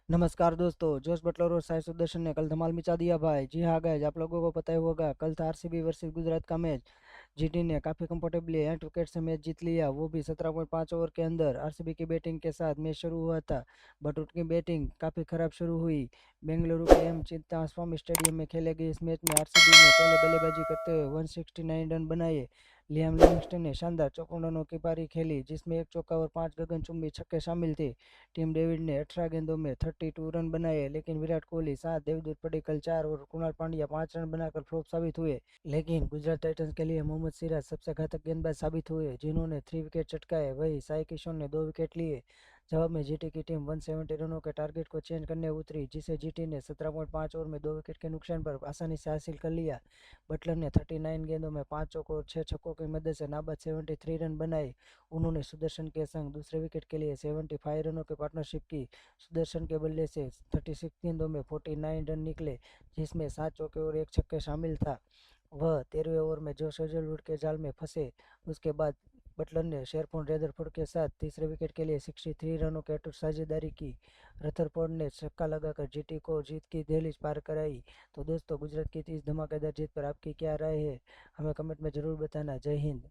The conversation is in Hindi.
नमस्कार दोस्तों, जोश बटलर और साई सुदर्शन ने कल धमाल मचा दिया भाई। जी हाँ गाइज, आप लोगों को पता ही होगा, कल था आरसीबी वर्सेस गुजरात का मैच। जीटी ने काफ़ी कंफर्टेबली 8 विकेट से मैच जीत लिया, वो भी 17.5 ओवर के अंदर। आरसीबी की बैटिंग के साथ मैच शुरू हुआ था, बट उनकी बैटिंग काफ़ी खराब शुरू हुई। बेंगलुरु के एम चिन्नास्वामी स्टेडियम में खेले गए इस मैच में आरसीबी ने पहले बल्लेबाजी करते हुए 169 रन बनाए। लियाम लिविंगस्टन ने शानदार 54 रनों की पारी खेली, जिसमें एक चौका और 5 गगनचुंबी छक्के शामिल थे। टीम डेविड ने 18 गेंदों में 32 रन बनाए, लेकिन विराट कोहली 7, देवदूत पडिक्कल 4 और कुणाल पांड्या 5 रन बनाकर फ्लॉप साबित हुए। लेकिन गुजरात टाइटंस के लिए मोहम्मद सिराज सबसे घातक गेंदबाज साबित हुए, जिन्होंने 3 विकेट चटकाए। वहीं साई किशन ने 2 विकेट लिए। जवाब में जीटी की टीम 170 रनों के टारगेट को चेंज करने उतरी, जिसे जीटी ने 17.5 ओवर में 2 विकेट के नुकसान पर आसानी से हासिल कर लिया। बटलर ने 39 गेंदों में 5 चौकों और 6 छक्कों की मदद से नाबाद 73 रन बनाए। उन्होंने सुदर्शन के संग दूसरे विकेट के लिए 75 रनों की पार्टनरशिप की। सुदर्शन के बल्ले से 36 गेंदों में 49 रन निकले, जिसमें 7 चौके और एक छक्के शामिल था। वह 13वें ओवर में जोश हेजलवुड के जाल में फंसे। उसके बाद बटलर ने शेरपॉन रेदरफोर्ड के साथ तीसरे विकेट के लिए 63 रनों की अटूट साझेदारी की। रथरफोर्ड ने छक्का लगाकर जीटी को जीत की दहलीज पार कराई। तो दोस्तों, गुजरात की इस धमाकेदार जीत पर आपकी क्या राय है, हमें कमेंट में ज़रूर बताना। जय हिंद।